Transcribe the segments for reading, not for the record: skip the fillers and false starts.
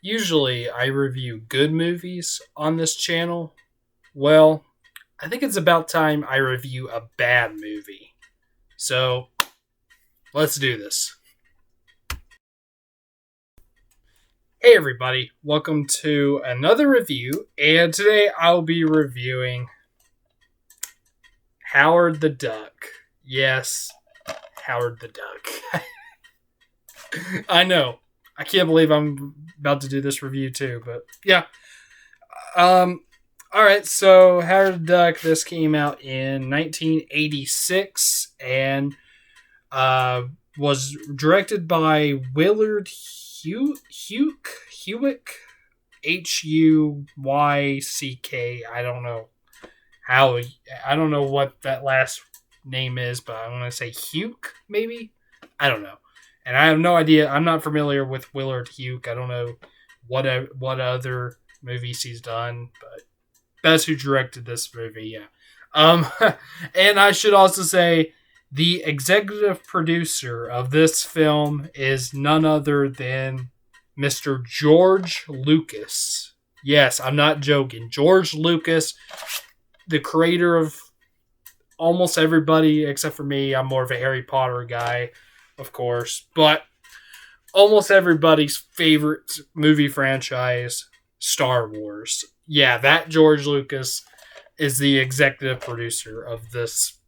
Usually I review good movies on this channel. Well, I think it's about time I review a bad movie. So, let's do this. Hey everybody, welcome to another review, and today I'll be reviewing Howard the Duck. Yes, Howard the Duck. I know. I can't believe I'm about to do this review too, but yeah. Alright, so Howard the Duck, this came out in 1986 and was directed by Willard Huyck, Huyck. I don't know I don't know what that last name is, but I'm going to say Huyck, maybe? I don't know. And I have no idea. I'm not familiar with Willard Huyck. I don't know what other movies he's done, but that's who directed this movie, yeah. And I should also say the executive producer of this film is none other than Mr. George Lucas. Yes, I'm not joking. George Lucas, the creator of almost everybody except for me. I'm more of a Harry Potter guy, of course, but almost everybody's favorite movie franchise, Star Wars. Yeah, that George Lucas is the executive producer of this.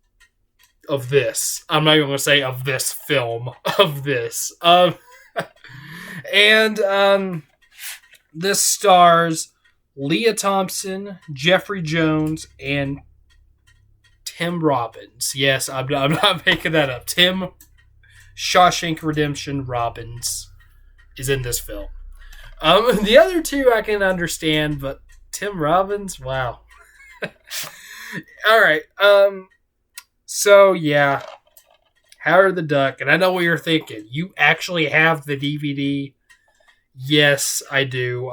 I'm not even going to say of this film. Of this. And this stars Leah Thompson, Jeffrey Jones, and Tim Robbins. Yes, I'm not making that up. Tim Shawshank Redemption Robbins is in this film. The other two I can understand, but Tim Robbins, wow. All right. So yeah, Howard the Duck, and I know what you're thinking. You actually have the DVD? Yes, I do.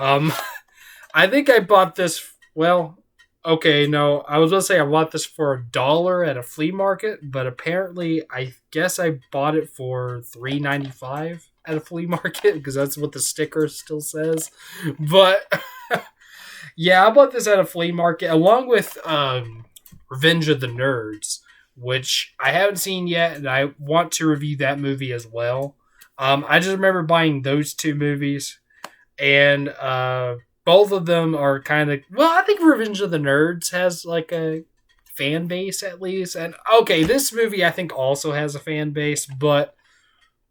I think I bought this. Well, okay, no, I was going to say I bought this for $1 at a flea market, but apparently, I guess I bought it for $3.95 at a flea market because that's what the sticker still says. But yeah, I bought this at a flea market along with Revenge of the Nerds, which I haven't seen yet, and I want to review that movie as well. I just remember buying those two movies, and both of them are kind of... Well, I think Revenge of the Nerds has like a fan base at least. And okay, this movie I think also has a fan base, but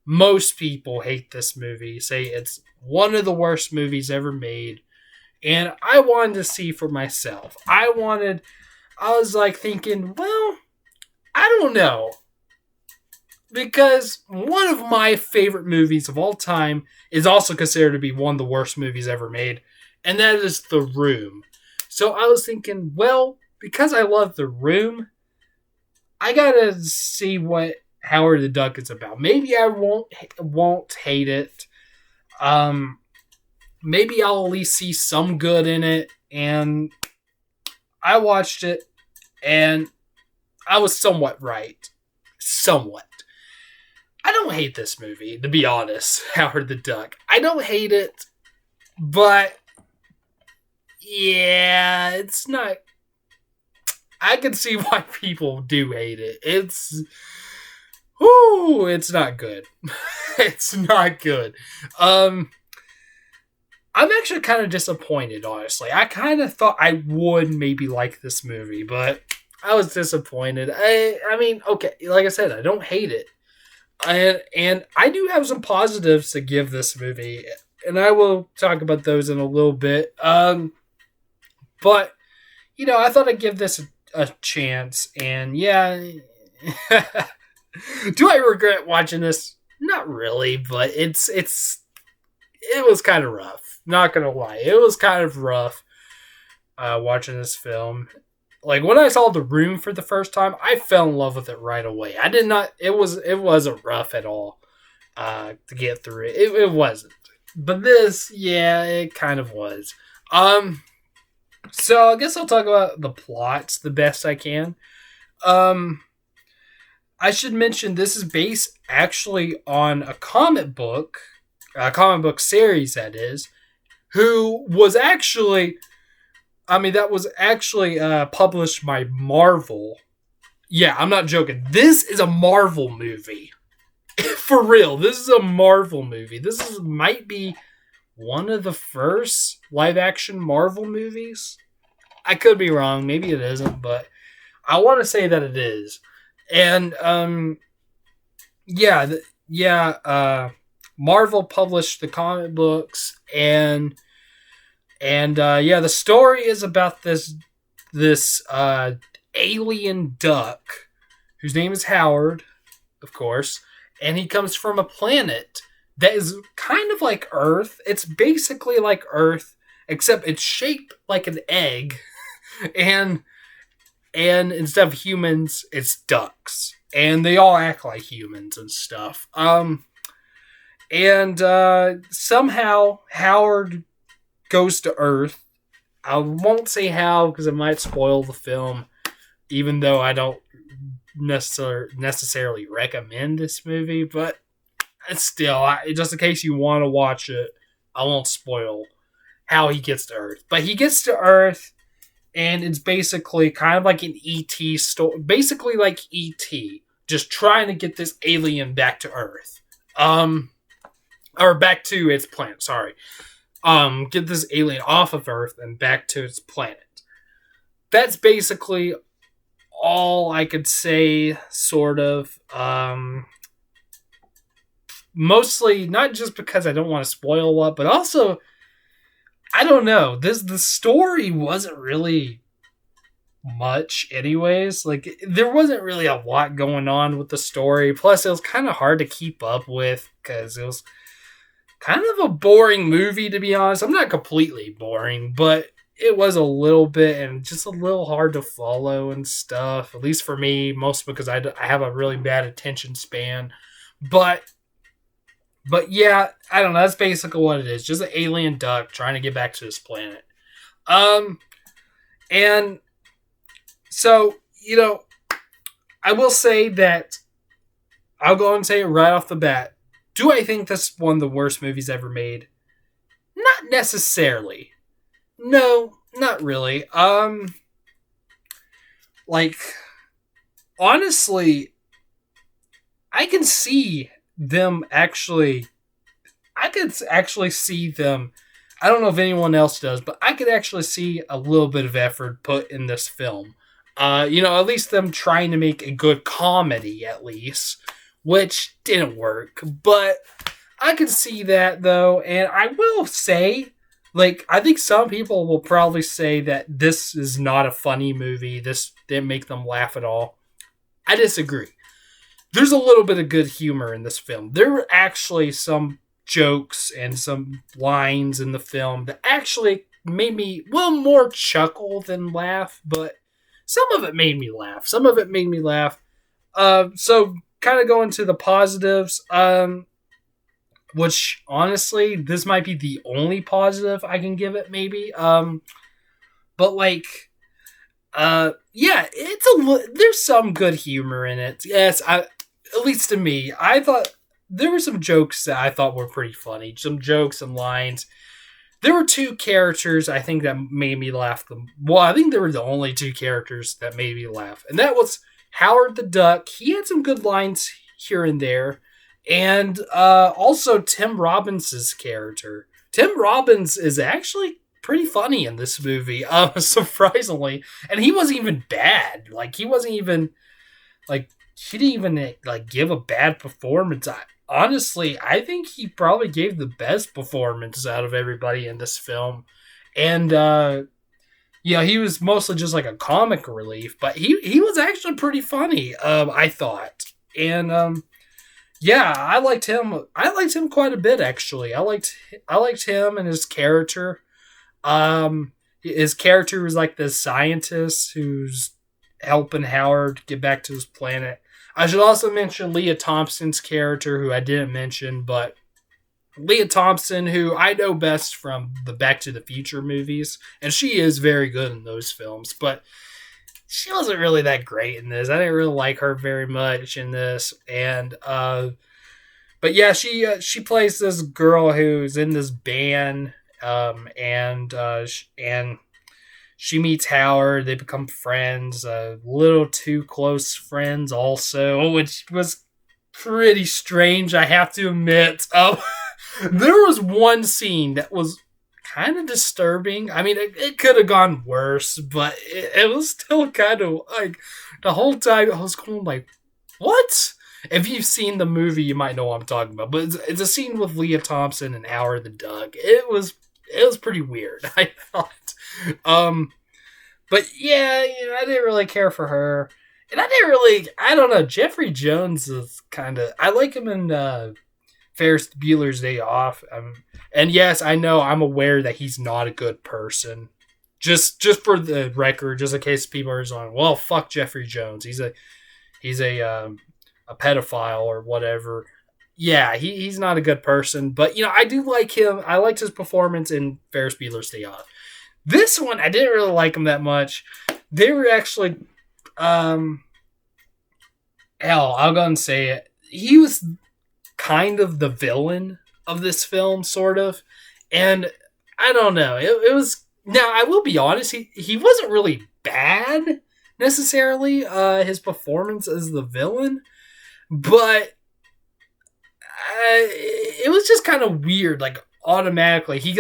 most people hate this movie. Say it's one of the worst movies ever made. And I wanted to see for myself. I was like thinking, well, I don't know. Because one of my favorite movies of all time is also considered to be one of the worst movies ever made, and that is The Room. So I was thinking, well, because I love The Room, I gotta see what Howard the Duck is about. Maybe I won't hate it. Maybe I'll at least see some good in it. And I watched it, and I was somewhat right. Somewhat. I don't hate this movie, to be honest, Howard the Duck. I don't hate it, but yeah, it's not... I can see why people do hate it. It's not good. It's not good. I'm actually kind of disappointed, honestly. I kind of thought I would maybe like this movie, but I was disappointed. I mean, okay, like I said, I don't hate it. And I do have some positives to give this movie, and I will talk about those in a little bit. But, I thought I'd give this a chance, and yeah. Do I regret watching this? Not really, but it was kind of rough. Not gonna lie. It was kind of rough watching this film. Like, when I saw The Room for the first time, I fell in love with it right away. I did not... It wasn't rough at all to get through it. It wasn't. But this, yeah, it kind of was. So I guess I'll talk about the plots the best I can. I should mention this is based actually on a comic book series, that is, who was actually, I mean, that was actually published by Marvel. Yeah, I'm not joking. This is a Marvel movie. For real, this is a Marvel movie. Might be one of the first live action Marvel movies. I could be wrong. Maybe it isn't, but I want to say that it is. And yeah, Marvel published the comic books, and yeah, the story is about this alien duck whose name is Howard, of course, and he comes from a planet that is kind of like Earth. It's basically like Earth, except it's shaped like an egg, and instead of humans, it's ducks, and they all act like humans and stuff. And somehow Howard goes to Earth. I won't say how because it might spoil the film, even though I don't necessarily recommend this movie, but still, just in case you want to watch it, I won't spoil how he gets to Earth. But he gets to Earth, and it's basically kind of like an E.T. story. Basically like E.T. Just trying to get this alien back to Earth. Or back to its planet, sorry. Get this alien off of Earth and back to its planet. That's basically all I could say, sort of. Mostly, not just because I don't want to spoil a lot, but also, I don't know. The story wasn't really much anyways. Like, there wasn't really a lot going on with the story. Plus, it was kind of hard to keep up with because it was kind of a boring movie, to be honest. I'm not completely boring, but it was a little bit and just a little hard to follow and stuff. At least for me, mostly because I have a really bad attention span. But yeah, I don't know. That's basically what it is. Just an alien duck trying to get back to this planet. And so, I will say that I'll go and say it right off the bat. Do I think this is one of the worst movies ever made? Not necessarily. No, not really. Honestly, I can see them actually. I could actually see them. I don't know if anyone else does, but I could actually see a little bit of effort put in this film. At least them trying to make a good comedy, at least, which didn't work. But I could see that, though, and I will say, I think some people will probably say that this is not a funny movie. This didn't make them laugh at all. I disagree. There's a little bit of good humor in this film. There were actually some jokes and some lines in the film that actually made me, more chuckle than laugh, but some of it made me laugh. So kind of going to the positives, which honestly, this might be the only positive I can give it, maybe. But yeah, there's some good humor in it. Yes, at least to me, I thought there were some jokes that I thought were pretty funny. Some jokes and lines. There were two characters I think that made me laugh. I think they were the only two characters that made me laugh, and that was Howard the Duck. He had some good lines here and there. And also Tim Robbins' character. Tim Robbins is actually pretty funny in this movie, surprisingly. And he wasn't even bad. He wasn't even, he didn't even, give a bad performance. Honestly, I think he probably gave the best performance out of everybody in this film. And, he was mostly just a comic relief. But he was actually pretty funny, I thought. And, yeah, I liked him. I liked him quite a bit, actually. I liked him and his character. His character was like this scientist who's helping Howard get back to his planet. I should also mention Leah Thompson's character, who I didn't mention, but Leah Thompson, who I know best from the Back to the Future movies, and she is very good in those films, but she wasn't really that great in this. I didn't really like her very much in this. And, but yeah, she plays this girl who's in this band. and she meets Howard. They become friends, a little too close friends, also, which was pretty strange, I have to admit. There was one scene that was kind of disturbing. I mean, it could have gone worse, but it was still kind of like the whole time I was going like, "What?" If you've seen the movie, you might know what I'm talking about. But it's a scene with Leah Thompson and Howard the Duck. It was pretty weird, I thought. But yeah, I didn't really care for her. And I don't know, Jeffrey Jones is kind of, I like him in Ferris Bueller's Day Off. And yes, I know, I'm aware that he's not a good person. Just for the record, just in case people are on, well, fuck Jeffrey Jones. He's a pedophile or whatever. Yeah, he's not a good person, but I do like him. I liked his performance in Ferris Bueller's Day Off. This one, I didn't really like him that much. They were actually, hell, I'll go and say it. He was kind of the villain of this film, sort of, and I don't know. It was. Now, I will be honest. He wasn't really bad necessarily. His performance as the villain, but it was just kind of weird. Like, automatically, he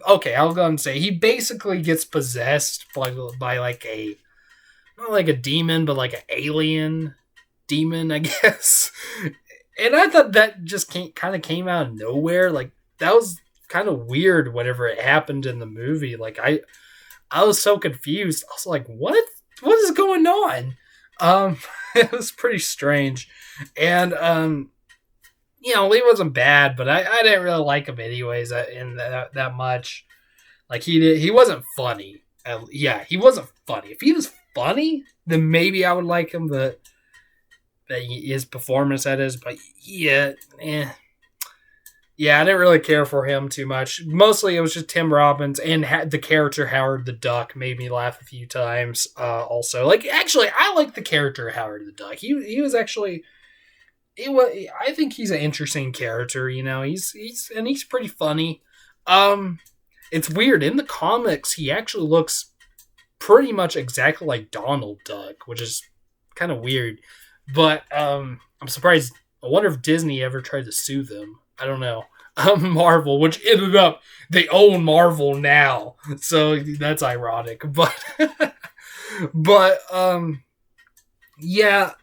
okay, I'll go and say he basically gets possessed by like a, not like a demon, but like an alien demon, I guess. And I thought that just kind of came out of nowhere. Like, that was kind of weird whenever it happened in the movie. Like, I was so confused. I was like, what is going on? It was pretty strange. And Lee wasn't bad, but I didn't really like him anyways in that much. Like, he wasn't funny. Yeah, he wasn't funny. If he was funny, then maybe I would like him, but his performance, that is. But yeah, I didn't really care for him too much. Mostly it was just Tim Robbins, and the character Howard the Duck made me laugh a few times. Also, like, actually, I like the character Howard the Duck. He was actually. I think he's an interesting character. He's pretty funny. It's weird, in the comics he actually looks pretty much exactly like Donald Duck, which is kind of weird. But I'm surprised. I wonder if Disney ever tried to sue them. I don't know. Marvel, which ended up they own Marvel now, so that's ironic. But yeah.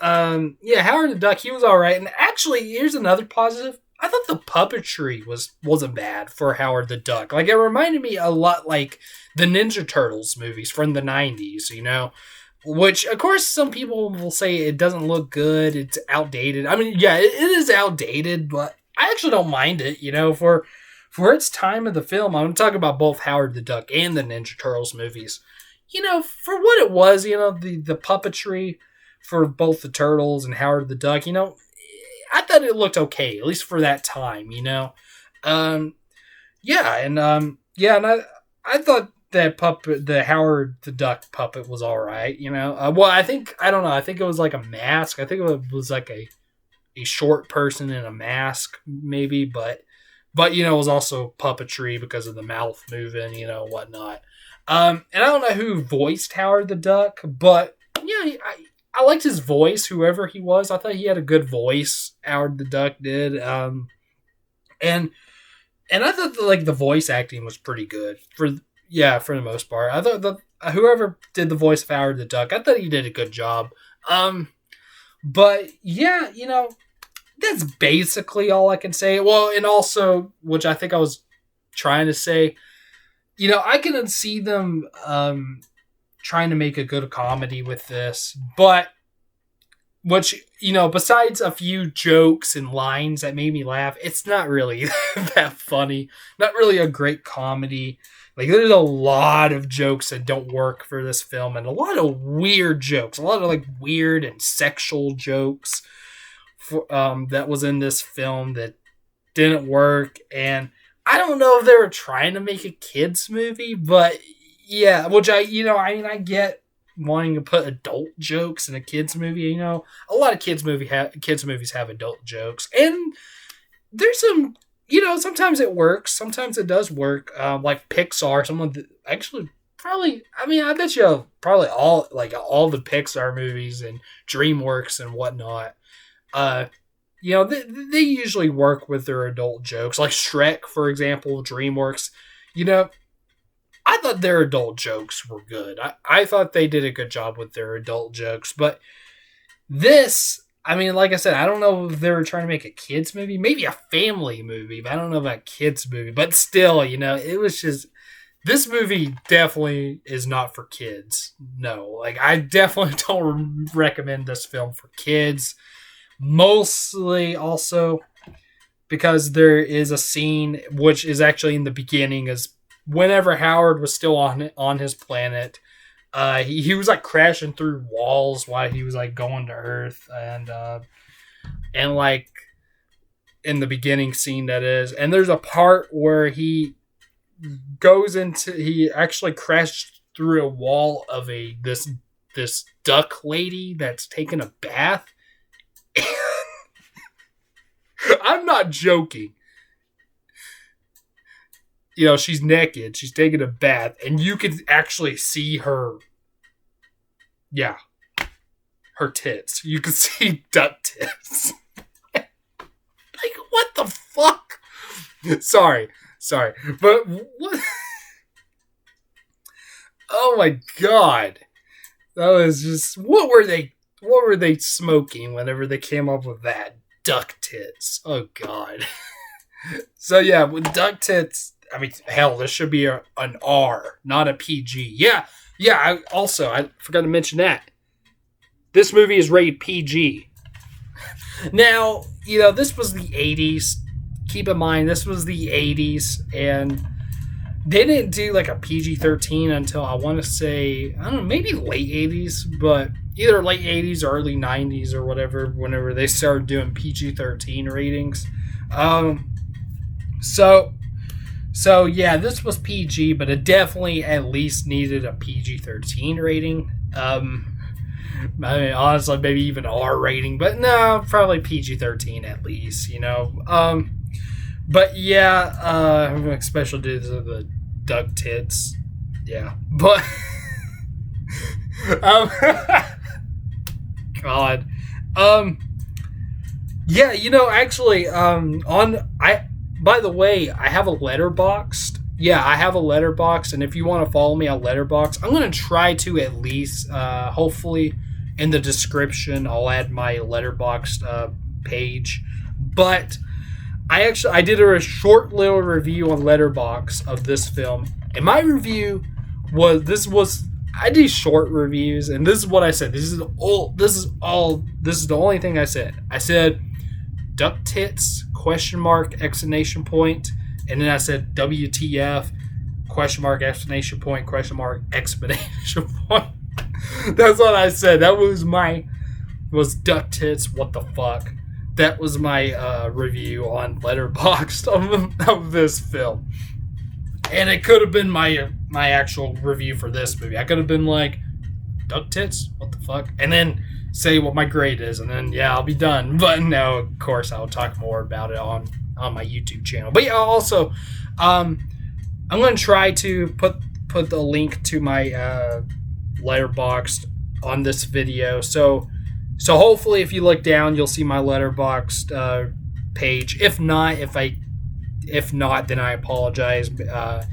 Howard the Duck, he was all right. And actually, here's another positive. I thought the puppetry wasn't bad for Howard the Duck. Like, it reminded me a lot like the Ninja Turtles movies from the 90s, which, of course, some people will say it doesn't look good, it's outdated. I mean, yeah, it is outdated, but I actually don't mind it, for its time of the film. I'm talking about both Howard the Duck and the Ninja Turtles movies. For what it was, the puppetry for both the Turtles and Howard the Duck, I thought it looked okay, at least for that time, and I thought that the Howard the Duck puppet was all right, well, I don't know, I think it was like a mask. I think it was like a short person in a mask, maybe, but it was also puppetry because of the mouth moving, whatnot. And I don't know who voiced Howard the Duck, but yeah, I liked his voice, whoever he was. I thought he had a good voice. Howard the Duck did. And I thought the voice acting was pretty good for the most part. I thought whoever did the voice of Howard the Duck, I thought he did a good job. But yeah, that's basically all I can say. Well, and also, which I think I was trying to say, I can see them trying to make a good comedy with this, but besides a few jokes and lines that made me laugh, it's not really that funny. Not really a great comedy. Like, there's a lot of jokes that don't work for this film, and a lot of weird jokes, a lot of like weird and sexual jokes that was in this film that didn't work. And I don't know if they were trying to make a kids movie, but yeah, which I get wanting to put adult jokes in a kids movie. A lot of kids movies have adult jokes, and there's some sometimes it works. Sometimes it does work. Like Pixar, someone that actually probably. I mean, I bet you probably all the Pixar movies and DreamWorks and whatnot. Uh, they usually work with their adult jokes. Like Shrek, for example, DreamWorks. You know, I thought their adult jokes were good. I thought they did a good job with their adult jokes, but this, I mean, like I said, I don't know if they were trying to make a kids movie, maybe a family movie, but I don't know about a kids movie. But still, it was just this movie definitely is not for kids. No, like I definitely don't recommend this film for kids. Mostly also because there is a scene which is actually in the beginning, is whenever Howard was still on his planet. He was like crashing through walls while he was like going to Earth, and like in the beginning scene that is, and there's a part where he actually crashed through a wall of this duck lady that's taking a bath. I'm not joking. She's naked. She's taking a bath, and you can actually see her. Yeah, her tits. You can see duck tits. Like, what the fuck? Sorry, but what? Oh my god, that was just what were they? What were they smoking whenever they came up with that? Duck tits. Oh god. So yeah, with duck tits. I mean, hell, this should be an R, not a PG. Yeah. I forgot to mention that. This movie is rated PG. Now, this was the 80s. Keep in mind, this was the 80s, and they didn't do like a PG-13 until I want to say, I don't know, maybe late 80s, but either late 80s or early 90s or whatever, whenever they started doing PG-13 ratings. So yeah, this was PG, but it definitely at least needed a PG-13 rating. I mean, honestly, maybe even R rating, but no, probably PG-13 at least, But yeah, especially due to the duck tits. Yeah, but God, yeah, actually, by the way, I have a Letterboxd. Yeah, I have a Letterboxd, and if you want to follow me on Letterboxd, I'm going to try to at least, hopefully, in the description, I'll add my Letterboxd page. But I did a short little review on Letterboxd of this film, and my review I do short reviews, and this is what I said. This is the only thing I said. I said duck tits ? Exclamation point, and then I said WTF ? Exclamation point ? Exclamation point. That's what I said. That was duck tits. What the fuck? That was my review on Letterboxd of this film, and it could have been my actual review for this movie. I could have been like duck tits. What the fuck? And then say what my grade is, and then I'll be done. But no, of course I'll talk more about it on my YouTube channel. But yeah, also I'm going to try to put the link to my Letterboxd on this video. So hopefully if you look down, you'll see my Letterboxd page. If not, then I apologize, because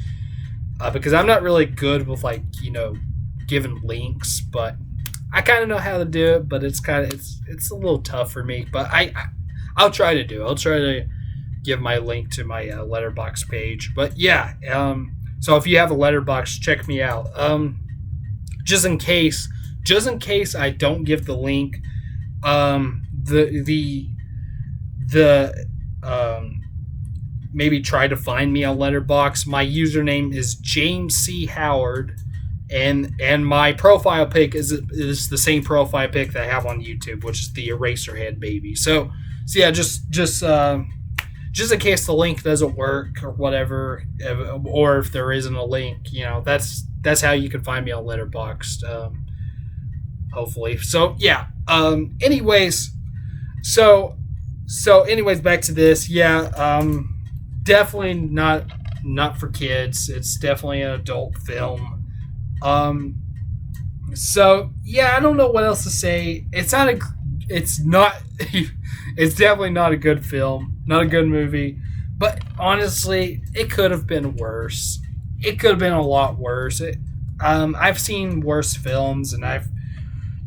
I'm not really good with giving links, but I kind of know how to do it, but it's a little tough for me. But I'll try to do it. I'll try to give my link to my Letterboxd page. But yeah, so if you have a Letterboxd, check me out. Just in case I don't give the link, maybe try to find me on Letterboxd. My username is James C. Howard. And my profile pic is the same profile pic that I have on YouTube, which is the Eraserhead baby. So yeah, just in case the link doesn't work or whatever, or if there isn't a link, that's how you can find me on Letterboxd. Hopefully. So yeah. Anyways, back to this. Yeah. definitely not for kids. It's definitely an adult film. So yeah, I don't know what else to say. It's not. It's definitely not a good film. Not a good movie. But honestly, it could have been worse. It could have been a lot worse. I've seen worse films, and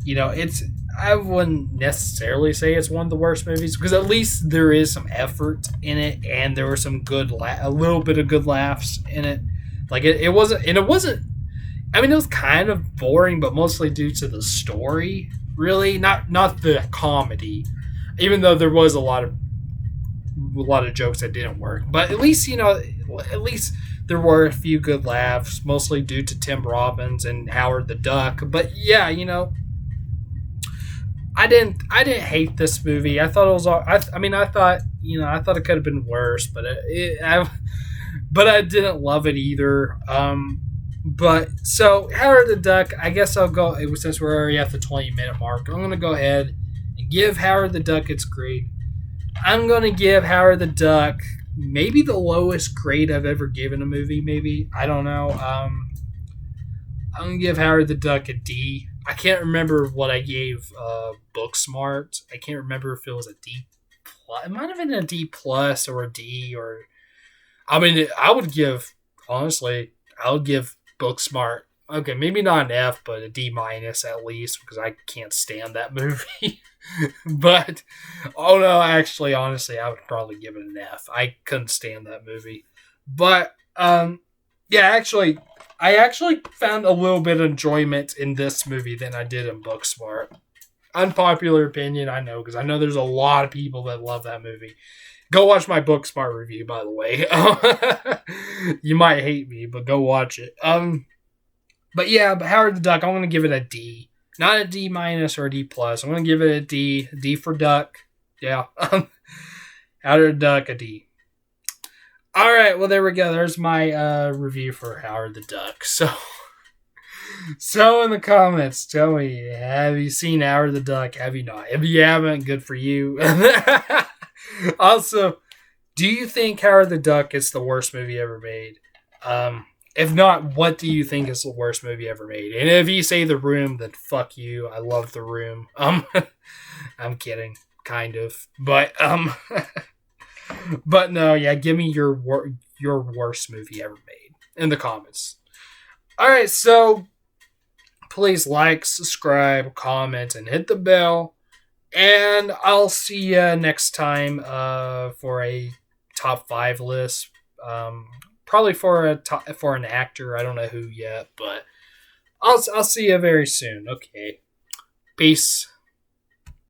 it's. I wouldn't necessarily say it's one of the worst movies because at least there is some effort in it, and there were some a little bit of good laughs in it. Like it wasn't, and it wasn't. I mean, it was kind of boring, but mostly due to the story. Really, not the comedy. Even though there was a lot of jokes that didn't work, but at least at least there were a few good laughs, mostly due to Tim Robbins and Howard the Duck. But yeah, I didn't hate this movie. I thought it was. I thought it could have been worse, but I didn't love it either. But so Howard the Duck, I guess I'll go since we're already at the 20-minute mark. I'm gonna go ahead and give Howard the Duck its grade. I'm gonna give Howard the Duck maybe the lowest grade I've ever given a movie. Maybe I don't know. I'm gonna give Howard the Duck a D. I can't remember what I gave Booksmart. I can't remember if it was a D plus. It might have been a D plus or a D or. I mean, I would give Booksmart. Okay, maybe not an F, but a D minus at least because I can't stand that movie. But oh no, actually, honestly, I would probably give it an F. I couldn't stand that movie. But yeah, actually, I actually found a little bit of enjoyment in this movie than I did in Booksmart. Unpopular opinion, I know, because I know there's a lot of people that love that movie. Go watch my Booksmart review, by the way. You might hate me, but go watch it. But yeah, but Howard the Duck, I'm gonna give it a D, not a D minus or a D plus. I'm gonna give it a D. D for Duck. Yeah, Howard the Duck, a D. All right, well there we go. There's my review for Howard the Duck. So in the comments, tell me, have you seen Howard the Duck? Have you not? If you haven't, good for you. Also, do you think Howard the Duck is the worst movie ever made? If not, what do you think is the worst movie ever made? And if you say The Room, then fuck you. I love The Room. I'm kidding, kind of, but but no, yeah. Give me your worst movie ever made in the comments. All right, so please like, subscribe, comment, and hit the bell. And I'll see you next time for a top 5 list. Probably for an actor. I don't know who yet, but I'll see you very soon. Okay. Peace.